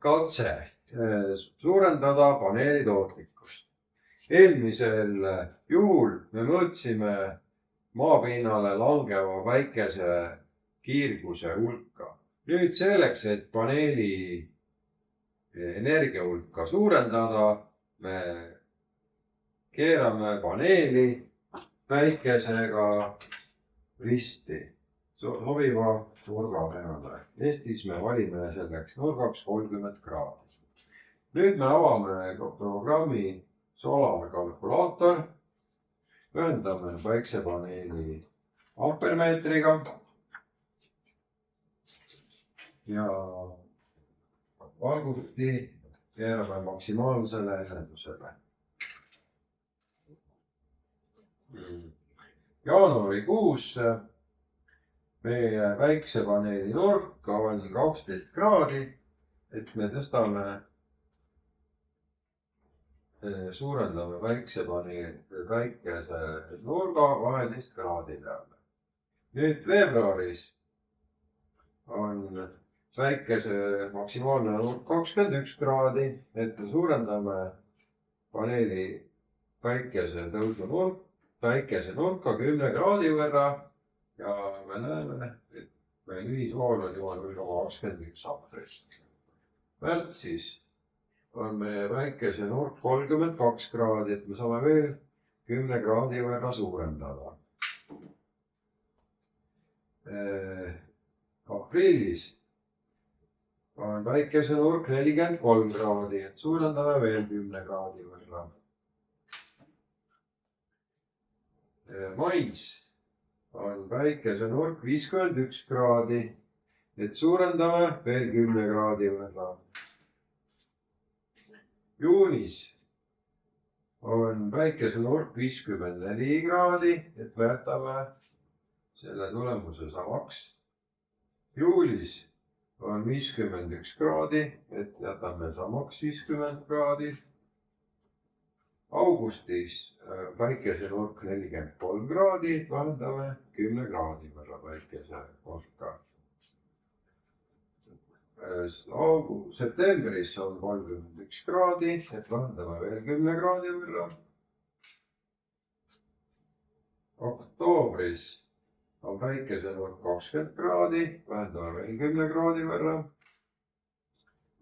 katse suurendada paneeli tootlikkust. Eelmisel juhul me mõõtsime maapinnale langeva päikese kiirguse hulka. Nüüd selleks, et paneeli energia hulka suurendada, me keerame paneeli päikesega risti sobiva nurga peale. Eestis me valime selleks nurgaks 30 kraadi. Nüüd me avame programmi Solar kalkulaator, ühendame päiksepaneeli ampermeetriga ja valguti keerame maksimaalsele ehendusele. Jaanuarikuus meie päiksepaneeli nurk on 12 kraadi, et me tõstame, suurendame päikese nurga 12 kraadi peale. Nüüd veebruaris on päikese maksimaalne nurk 21 kraadi, et me suurendame paneeli päikese nurka 10 kraadi võrra ja me näeme, et meil ühisvool on juba 0,21 amperit. Märtsis on meie päikese nurk 32 kraadi, et me saame veel 10 kraadi võrra suurendada. Aprillis on päikese nurk 43 kraadi, et suurendame veel 10 kraadi võrra. Mais on päikese nurk 51 kraadi, et suurendame veel 10 kraadi võrra. Juunis on päikese nurk 54 kraadi, et me jätame selle tulemuse samaks. Juulis on 51 kraadi, et jätame samaks 50 kraadi. Augustis päikese nurk 43 kraadi, et vähendame 10 kraadi võrra päikese nurka. Septembris on 31 kraadi, et vähendame veel 10 kraadi võrra. Oktoobris on päikese nurk 20 kraadi, vähendame veel 10 kraadi võrra.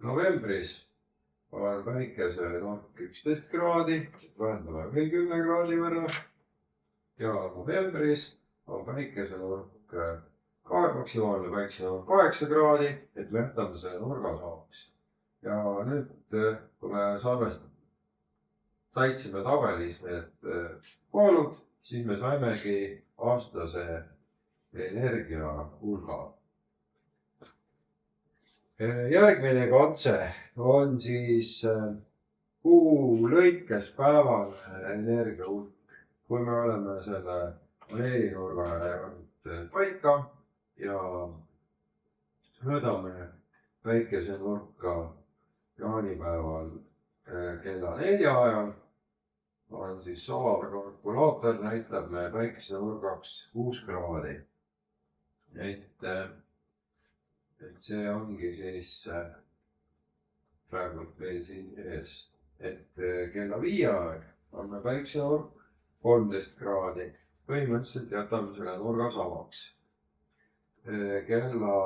Novembris on päikese nurk 11 kraadi, vähendame veel 10 kraadi võrra. Ja novembris on päikese nurk maksimaalne päikese nurk 8 kraadi, et me jätame selle nurga samaks. Ja nüüd, kui me täitsime tabelis need voolud, siis me saimegi aastase energia hulga. Järgmine katse on siis kuu lõikes päevane energia hulk. Kui me oleme selle paneelinurga paika ja mõõdame päikese nurka jaanipäeval kella 4 ajal, on siis Solar kalkulaator näitab me päikese nurgaks 6 kraadi. Et see ongi siis praegu veel siin ees, et kella 5 aeg on me päikese nurk 13 kraadi. Põhimõtteliselt jätame selle nurga samaks. Kella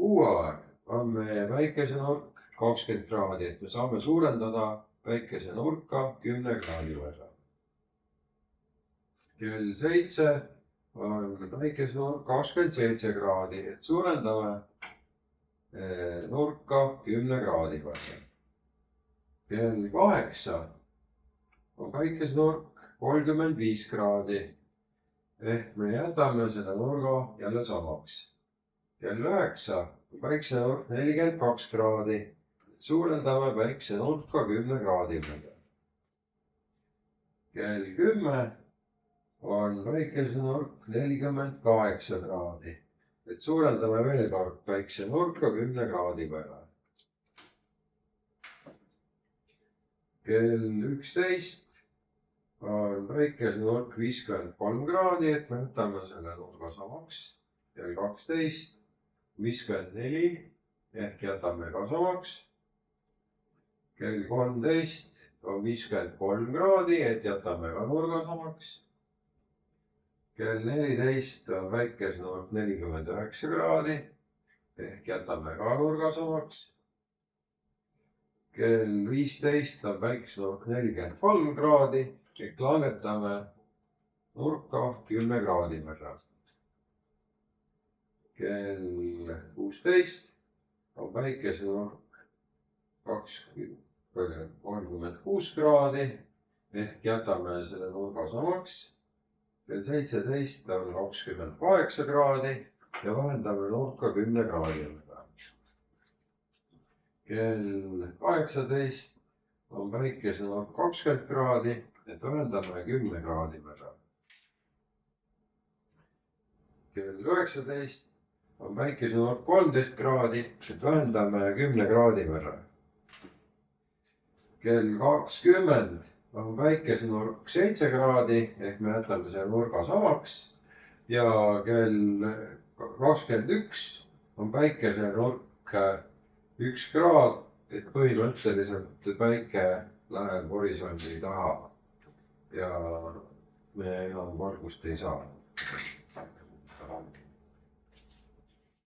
6 aeg on meie päikese nurk 20 kraadi, et me saame suurendada päikese nurka 10 kraadi võrra. Kell 7 on päikese nurk 27 kraadi, et suurendame nurka 10 kraadi võrra. Kell 8 on päikese nurk 35 kraadi, ehk me jätame selle nurga jälle samaks. Kell 9 on päikese nurk 42 kraadi, et suurendame päikese nurka 10 kraadi võrra. Kell 10 on päikese nurk 48 kraadi, et suurendame veel kord päikese nurka 10 kraadi võrra. Kell 11 on päikese nurk 53 kraadi, et me võtame selle nurga samaks. Kell 12 54 ehk jätame ka samaks. kell 13 on 53 kraadi, et jätame ka nurga samaks. kell 14 on päikesenurk 49 kraadi ehk jätame ka nurga samaks. kell 15 on päikesenurk 43 kraadi ehk langetame nurka 10 kraadi võrra. kell 16 on päikesenurk 36 kraadi ehk jätame selle nurga samaks. kell 17 on 28 kraadi ja vahendame nurka 10 kraadi võrra. kell 18 on päikesenurk 20 kraadi, et vahendame 10 kraadi võrra. kell 19 on päikesenurk 13 kraadi, et vähendame 10 kraadi võrra. kell 20 on päikesenurk 7 kraadi ehk me jätame selle nurga samaks ja kell 21 on päikesenurk 1 kraad, et põhimõtteliselt päike läheb horisondi taha ja me enam valgust ei saa.